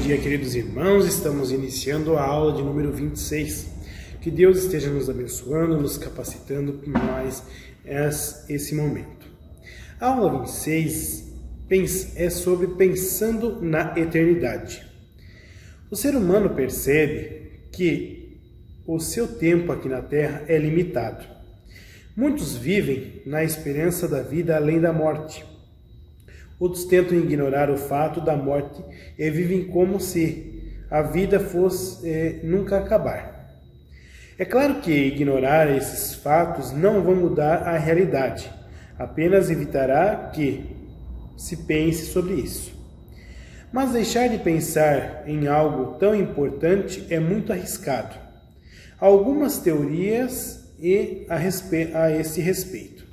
dia, queridos irmãos. Estamos iniciando a aula de número 26. Que Deus esteja nos abençoando, nos capacitando mais esse momento. A aula 26 é sobre pensando na eternidade. O ser humano percebe que o seu tempo aqui na Terra é limitado. Muitos vivem na esperança da vida além da morte. Outros tentam ignorar o fato da morte e vivem como se a vida fosse nunca acabar. É claro que ignorar esses fatos não vão mudar a realidade, apenas evitará que se pense sobre isso. Mas deixar de pensar em algo tão importante é muito arriscado. Há algumas teorias a esse respeito.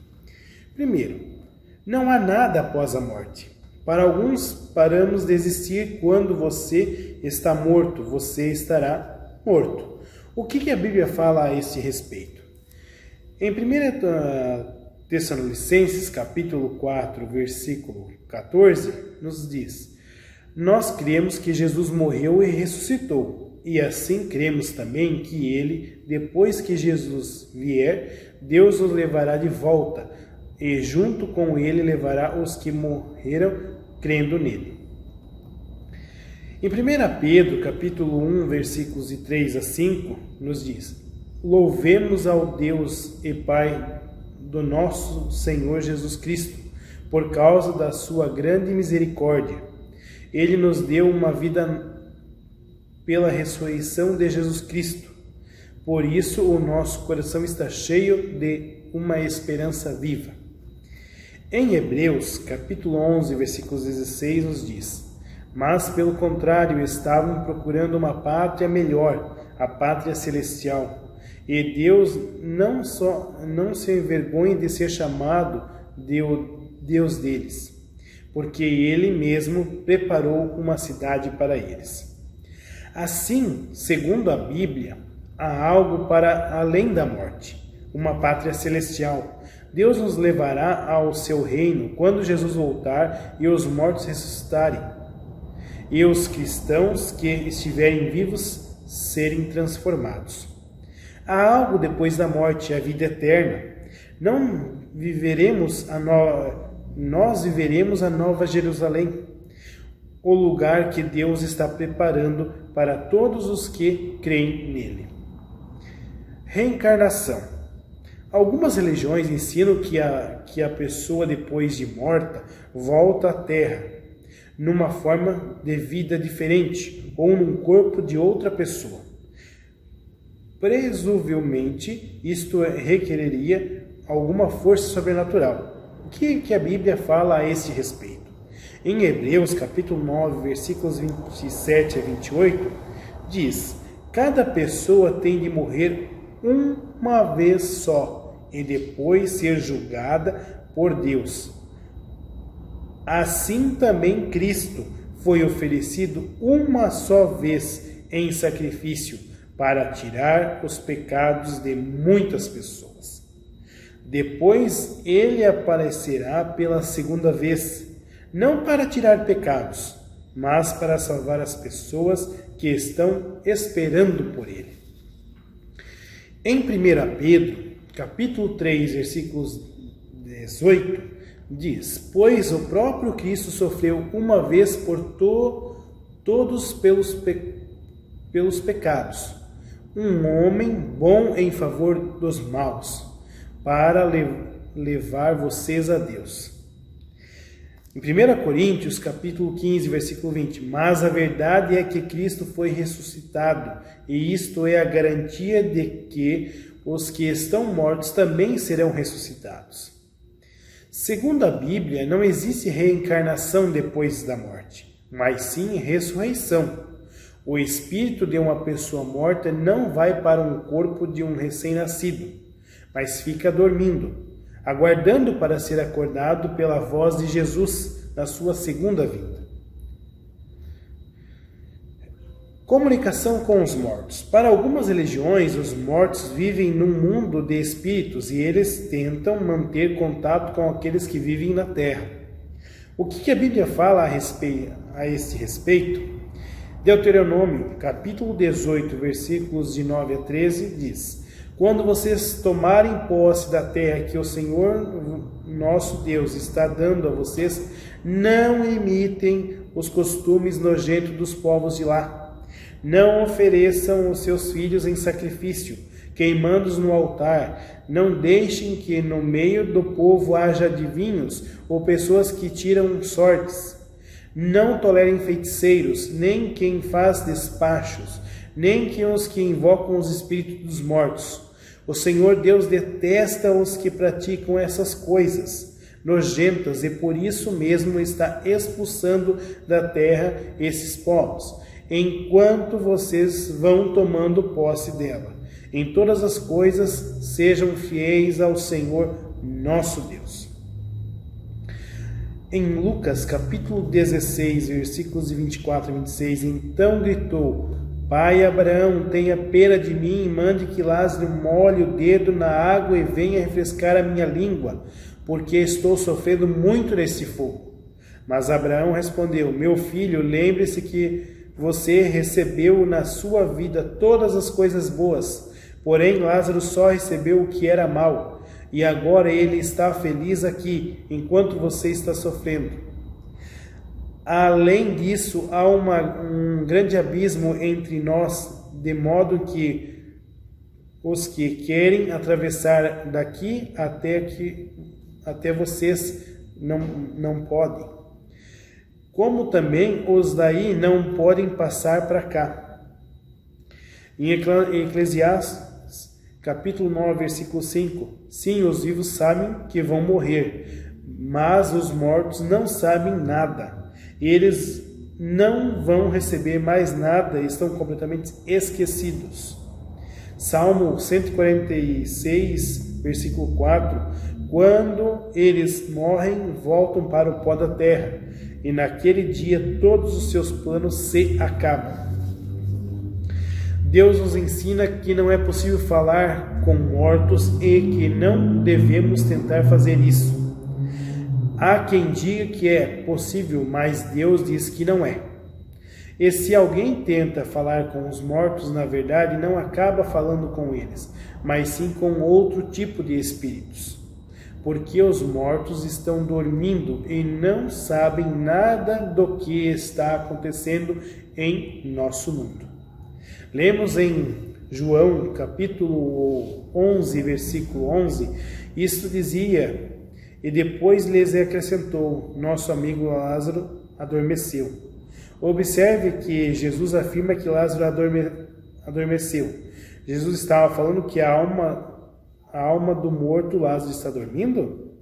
Primeiro, não há nada após a morte. Para alguns, paramos de existir quando você está morto, você estará morto. O que a Bíblia fala a esse respeito? Em 1 Tessalonicenses, capítulo 4, versículo 14, nos diz: nós cremos que Jesus morreu e ressuscitou, e assim cremos também que ele, depois que Jesus vier, Deus os levará de volta, e junto com ele levará os que morreram crendo nele. Em 1 Pedro, capítulo 1, versículos de 3 a 5, nos diz: louvemos ao Deus e Pai do nosso Senhor Jesus Cristo, por causa da sua grande misericórdia. Ele nos deu uma vida pela ressurreição de Jesus Cristo. Por isso o nosso coração está cheio de uma esperança viva. Em Hebreus, capítulo 11, versículos 16, nos diz: mas, pelo contrário, estavam procurando uma pátria melhor, a pátria celestial. E Deus não se envergonha de ser chamado Deus deles, porque Ele mesmo preparou uma cidade para eles. Assim, segundo a Bíblia, há algo para além da morte, uma pátria celestial. Deus nos levará ao seu reino quando Jesus voltar e os mortos ressuscitarem, e os cristãos que estiverem vivos serem transformados. Há algo depois da morte, a vida eterna. Nós viveremos a Nova Jerusalém, o lugar que Deus está preparando para todos os que creem nele. Reencarnação. Algumas religiões ensinam que a pessoa, depois de morta, volta à Terra, numa forma de vida diferente ou num corpo de outra pessoa. Presumivelmente, isto requereria alguma força sobrenatural. O que a Bíblia fala a esse respeito? Em Hebreus, capítulo 9, versículos 27 a 28, diz: cada pessoa tem de morrer uma vez só e depois ser julgada por Deus. Assim também Cristo foi oferecido uma só vez em sacrifício para tirar os pecados de muitas pessoas. Depois ele aparecerá pela segunda vez, não para tirar pecados, mas para salvar as pessoas que estão esperando por ele. Em 1 Pedro, capítulo 3, versículos 18, diz: pois o próprio Cristo sofreu uma vez por todos pelos pecados, um homem bom em favor dos maus, para levar vocês a Deus. Em 1 Coríntios, capítulo 15, versículo 20, mas a verdade é que Cristo foi ressuscitado, e isto é a garantia de que os que estão mortos também serão ressuscitados. Segundo a Bíblia, não existe reencarnação depois da morte, mas sim ressurreição. O espírito de uma pessoa morta não vai para um corpo de um recém-nascido, mas fica dormindo, aguardando para ser acordado pela voz de Jesus na sua segunda vinda. Comunicação com os mortos. Para algumas religiões, os mortos vivem num mundo de espíritos e eles tentam manter contato com aqueles que vivem na Terra. O que a Bíblia fala a esse respeito? Deuteronômio, capítulo 18, versículos de 9 a 13, diz: Quando vocês tomarem posse da terra que o Senhor, nosso Deus, está dando a vocês, não imitem os costumes nojentos dos povos de lá. Não ofereçam os seus filhos em sacrifício, queimando-os no altar. Não deixem que no meio do povo haja adivinhos ou pessoas que tiram sortes. Não tolerem feiticeiros, nem quem faz despachos, nem que os que invocam os espíritos dos mortos. O Senhor Deus detesta os que praticam essas coisas nojentas e por isso mesmo está expulsando da terra esses povos, enquanto vocês vão tomando posse dela. Em todas as coisas, sejam fiéis ao Senhor nosso Deus. Em Lucas, capítulo 16, versículos de 24 a 26, então gritou: Pai Abraão, tenha pena de mim e mande que Lázaro molhe o dedo na água e venha refrescar a minha língua, porque estou sofrendo muito nesse fogo. Mas Abraão respondeu: Meu filho, lembre-se que você recebeu na sua vida todas as coisas boas, porém Lázaro só recebeu o que era mau, e agora ele está feliz aqui, enquanto você está sofrendo. Além disso, há um grande abismo entre nós, de modo que os que querem atravessar daqui até vocês não podem, como também os daí não podem passar para cá. Em Eclesiastes, capítulo 9, versículo 5, sim, os vivos sabem que vão morrer, mas os mortos não sabem nada. Eles não vão receber mais nada e estão completamente esquecidos. Salmo 146, versículo 4, quando eles morrem, voltam para o pó da terra, e naquele dia todos os seus planos se acabam. Deus nos ensina que não é possível falar com mortos e que não devemos tentar fazer isso. Há quem diga que é possível, mas Deus diz que não é. E se alguém tenta falar com os mortos, na verdade não acaba falando com eles, mas sim com outro tipo de espíritos. Porque os mortos estão dormindo e não sabem nada do que está acontecendo em nosso mundo. Lemos em João, capítulo 11, versículo 11, isto dizia: E depois lhes acrescentou: Nosso amigo Lázaro adormeceu. Observe que Jesus afirma que Lázaro adormeceu. Jesus estava falando que a alma do morto Lázaro está dormindo?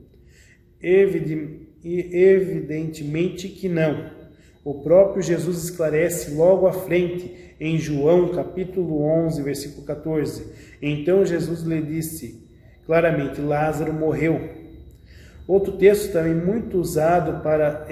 Evidentemente que não. O próprio Jesus esclarece logo à frente, em João, capítulo 11, versículo 14. Então Jesus lhe disse claramente: Lázaro morreu. Outro texto também muito usado para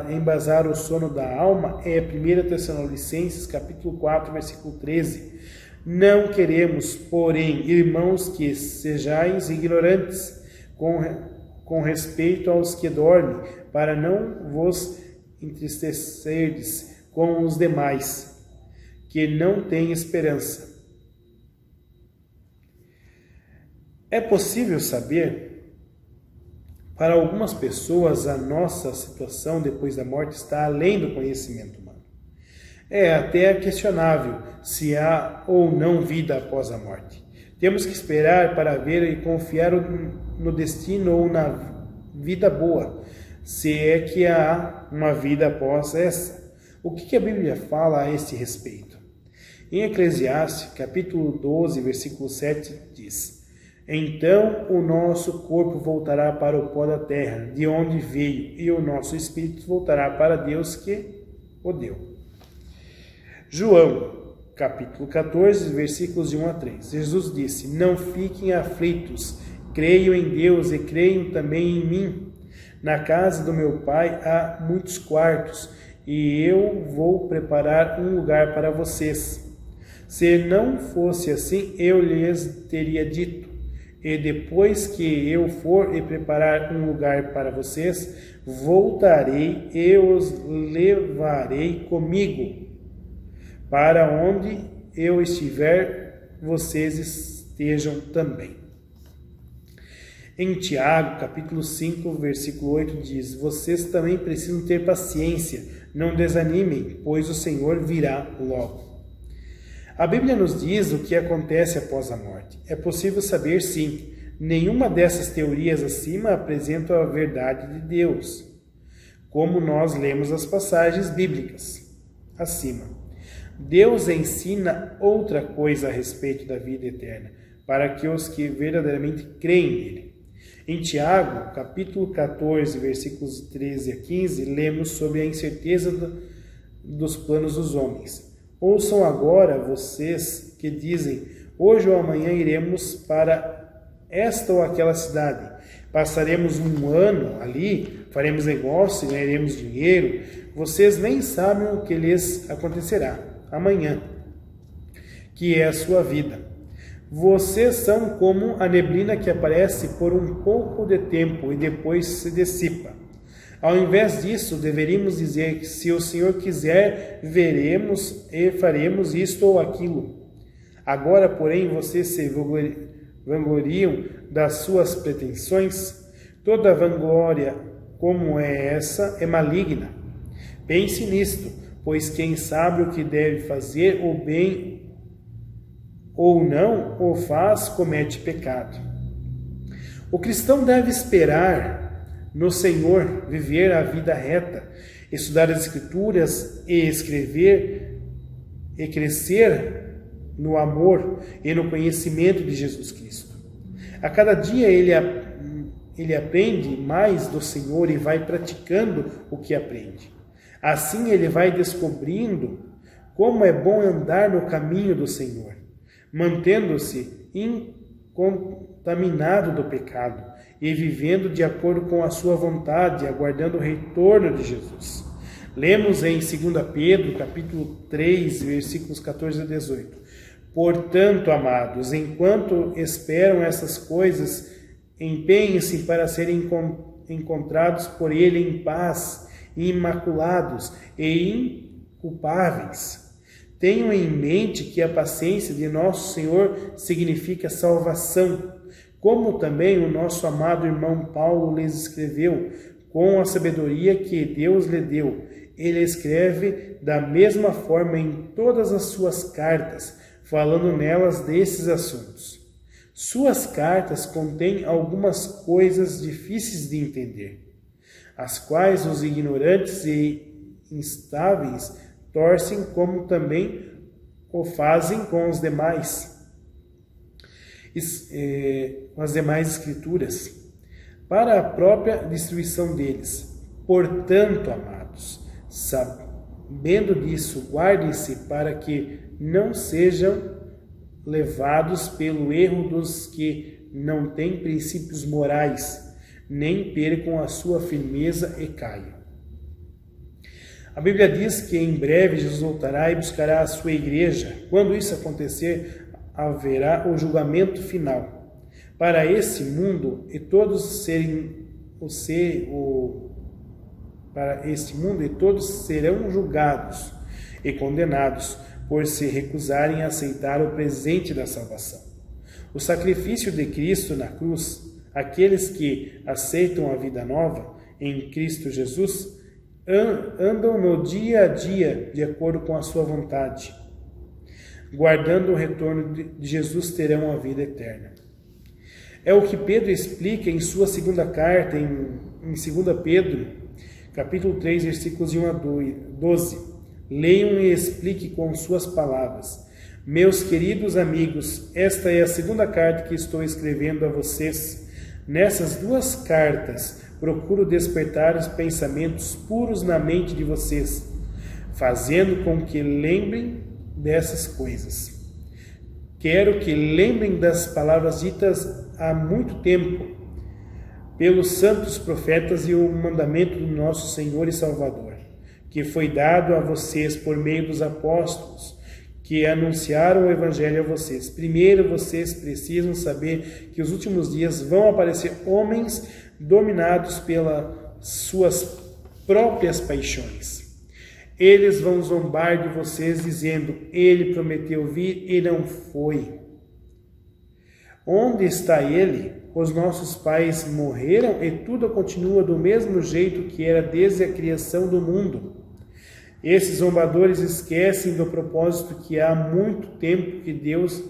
embasar o sono da alma é 1 Tessalonicenses, capítulo 4, versículo 13. Não queremos, porém, irmãos, que sejais ignorantes com respeito aos que dormem, para não vos entristecerdes com os demais, que não têm esperança. É possível saber? Para algumas pessoas, a nossa situação depois da morte está além do conhecimento humano. É até questionável se há ou não vida após a morte. Temos que esperar para ver e confiar no destino ou na vida boa, se é que há uma vida após essa. O que a Bíblia fala a esse respeito? Em Eclesiastes, capítulo 12, versículo 7, diz: Então o nosso corpo voltará para o pó da terra, de onde veio, e o nosso espírito voltará para Deus que o deu. João, capítulo 14, versículos de 1 a 3. Jesus disse: Não fiquem aflitos, creiam em Deus e creiam também em mim. Na casa do meu Pai há muitos quartos, e eu vou preparar um lugar para vocês. Se não fosse assim, eu lhes teria dito: E depois que eu for e preparar um lugar para vocês, voltarei e os levarei comigo, para onde eu estiver, vocês estejam também. Em Tiago, capítulo 5, versículo 8, diz: vocês também precisam ter paciência, não desanimem, pois o Senhor virá logo. A Bíblia nos diz o que acontece após a morte. É possível saber, sim. Nenhuma dessas teorias acima apresenta a verdade de Deus, como nós lemos as passagens bíblicas acima. Deus ensina outra coisa a respeito da vida eterna, para que os que verdadeiramente creem nele. Em Tiago, capítulo 14, versículos 13 a 15, lemos sobre a incerteza dos planos dos homens. Ouçam agora vocês que dizem: hoje ou amanhã iremos para esta ou aquela cidade. Passaremos um ano ali, faremos negócio, ganharemos dinheiro. Vocês nem sabem o que lhes acontecerá amanhã, que é a sua vida. Vocês são como a neblina que aparece por um pouco de tempo e depois se dissipa. Ao invés disso, deveríamos dizer que, se o Senhor quiser, veremos e faremos isto ou aquilo. Agora, porém, vocês se vangloriam das suas pretensões. Toda vanglória como é essa é maligna. Pense nisto, pois quem sabe o que deve fazer, o bem ou não o faz, comete pecado. O cristão deve esperar no Senhor, viver a vida reta, estudar as Escrituras e escrever e crescer no amor e no conhecimento de Jesus Cristo. A cada dia ele aprende mais do Senhor e vai praticando o que aprende. Assim ele vai descobrindo como é bom andar no caminho do Senhor, mantendo-se incontaminado do pecado e vivendo de acordo com a sua vontade, aguardando o retorno de Jesus. Lemos em 2 Pedro, capítulo 3, versículos 14 a 18. Portanto, amados, enquanto esperam essas coisas, empenhem-se para serem encontrados por Ele em paz, imaculados e inculpáveis. Tenham em mente que a paciência de nosso Senhor significa salvação, como também o nosso amado irmão Paulo lhes escreveu, com a sabedoria que Deus lhe deu. Ele escreve da mesma forma em todas as suas cartas, falando nelas desses assuntos. Suas cartas contêm algumas coisas difíceis de entender, as quais os ignorantes e instáveis torcem, como também o fazem com os demais, as demais escrituras, para a própria destruição deles. Portanto, amados, sabendo disso, guardem-se para que não sejam levados pelo erro dos que não têm princípios morais, nem percam a sua firmeza e caiam. A Bíblia diz que em breve Jesus voltará e buscará a sua igreja. Quando isso acontecer, haverá o julgamento final. Para esse mundo e todos serão julgados e condenados por se recusarem a aceitar o presente da salvação. O sacrifício de Cristo na cruz, aqueles que aceitam a vida nova em Cristo Jesus, andam no dia a dia de acordo com a sua vontade. Guardando o retorno de Jesus, terão a vida eterna. É o que Pedro explica em sua segunda carta, em 2 Pedro, capítulo 3, versículos 1 a 12. Leiam e explique com suas palavras. Meus queridos amigos, esta é a segunda carta que estou escrevendo a vocês. Nessas duas cartas, procuro despertar os pensamentos puros na mente de vocês, fazendo com que lembrem dessas coisas. Quero que lembrem das palavras ditas há muito tempo pelos santos profetas e o mandamento do nosso Senhor e Salvador, que foi dado a vocês por meio dos apóstolos que anunciaram o Evangelho a vocês. Primeiro, vocês precisam saber que os últimos dias vão aparecer homens dominados pelas suas próprias paixões. Eles vão zombar de vocês, dizendo: ele prometeu vir e não foi. Onde está ele? Os nossos pais morreram e tudo continua do mesmo jeito que era desde a criação do mundo. Esses zombadores esquecem do propósito que há muito tempo que Deus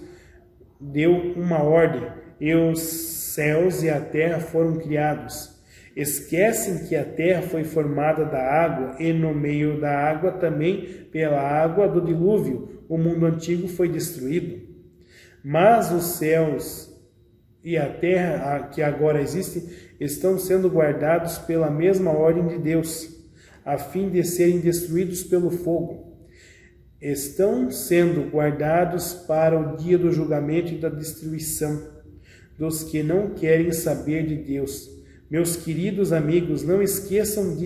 deu uma ordem e os céus e a terra foram criados. Esquecem que a terra foi formada da água e no meio da água também pela água do dilúvio o mundo antigo foi destruído. Mas os céus e a terra que agora existem estão sendo guardados pela mesma ordem de Deus, a fim de serem destruídos pelo fogo. Estão sendo guardados para o dia do julgamento e da destruição dos que não querem saber de Deus. Meus queridos amigos, não esqueçam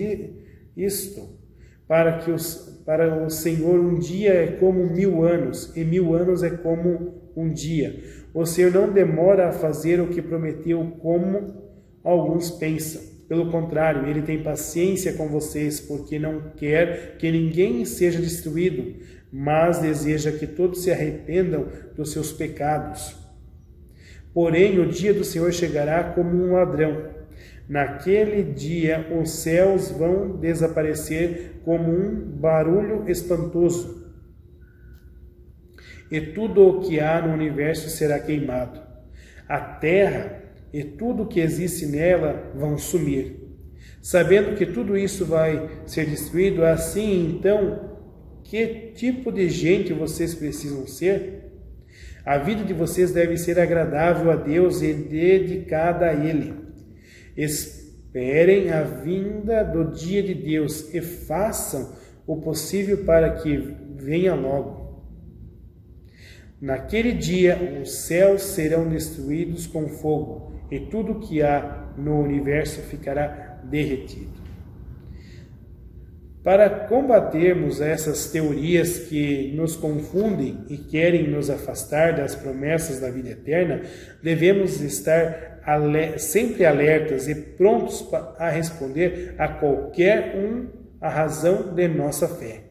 disto, para o Senhor um dia é como 1000 anos, e 1000 anos é como um dia. O Senhor não demora a fazer o que prometeu, como alguns pensam. Pelo contrário, Ele tem paciência com vocês, porque não quer que ninguém seja destruído, mas deseja que todos se arrependam dos seus pecados. Porém, o dia do Senhor chegará como um ladrão. Naquele dia, os céus vão desaparecer como um barulho espantoso, e tudo o que há no universo será queimado. A terra e tudo o que existe nela vão sumir. Sabendo que tudo isso vai ser destruído, assim então, que tipo de gente vocês precisam ser? A vida de vocês deve ser agradável a Deus e dedicada a Ele. Esperem a vinda do dia de Deus e façam o possível para que venha logo. Naquele dia, os céus serão destruídos com fogo e tudo que há no universo ficará derretido. Para combatermos essas teorias que nos confundem e querem nos afastar das promessas da vida eterna, devemos estar sempre alertas e prontos a responder a qualquer a razão de nossa fé.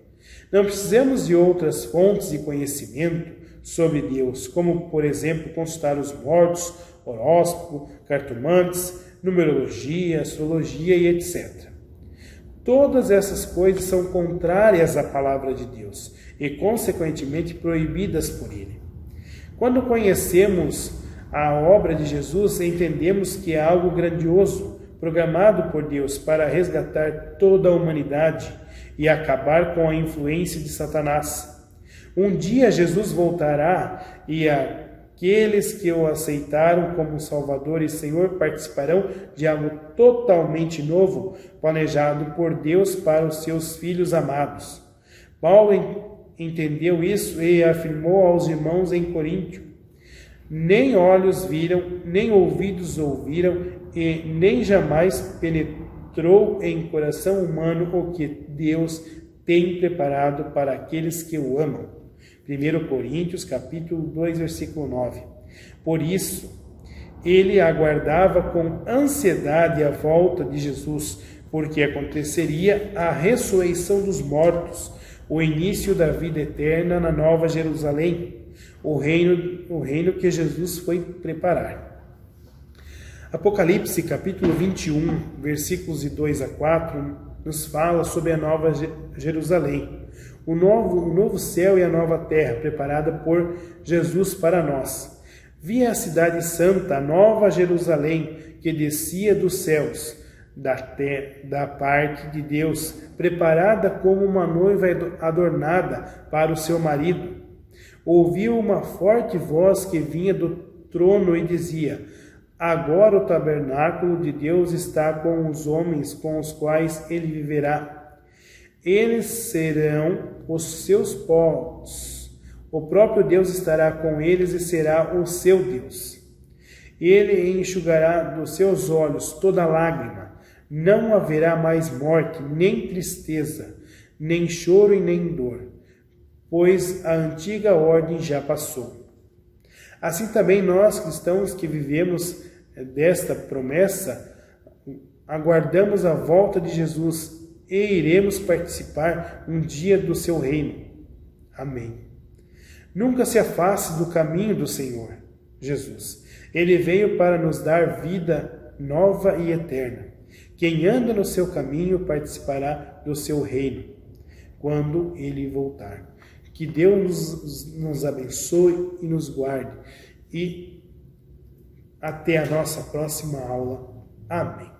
Não precisamos de outras fontes de conhecimento sobre Deus, como, por exemplo, consultar os mortos, horóscopo, cartomantes, numerologia, astrologia e etc. Todas essas coisas são contrárias à palavra de Deus e, consequentemente, proibidas por Ele. Quando conhecemos a obra de Jesus, entendemos que é algo grandioso, programado por Deus para resgatar toda a humanidade e acabar com a influência de Satanás. Um dia Jesus voltará e aqueles que o aceitaram como Salvador e Senhor participarão de algo totalmente novo, planejado por Deus para os seus filhos amados. Paulo entendeu isso e afirmou aos irmãos em Coríntio: nem olhos viram, nem ouvidos ouviram, e nem jamais penetrou em coração humano o que Deus tem preparado para aqueles que o amam. 1 Coríntios, capítulo 2, versículo 9. Por isso, ele aguardava com ansiedade a volta de Jesus, porque aconteceria a ressurreição dos mortos, o início da vida eterna na Nova Jerusalém, o reino que Jesus foi preparar. Apocalipse, capítulo 21, versículos de 2 a 4, nos fala sobre a Nova Jerusalém, o novo céu e a nova terra, preparada por Jesus para nós. Vi a cidade santa, a Nova Jerusalém, que descia dos céus, da parte de Deus, preparada como uma noiva adornada para o seu marido. Ouvi uma forte voz que vinha do trono e dizia: agora o tabernáculo de Deus está com os homens com os quais ele viverá. Eles serão os seus povos. O próprio Deus estará com eles e será o seu Deus. Ele enxugará dos seus olhos toda lágrima. Não haverá mais morte, nem tristeza, nem choro e nem dor, pois a antiga ordem já passou. Assim também nós, cristãos que vivemos desta promessa, aguardamos a volta de Jesus e iremos participar um dia do seu reino. Amém. Nunca se afaste do caminho do Senhor Jesus. Ele veio para nos dar vida nova e eterna. Quem anda no seu caminho participará do seu reino, quando ele voltar. Que Deus nos abençoe e nos guarde. E até a nossa próxima aula. Amém.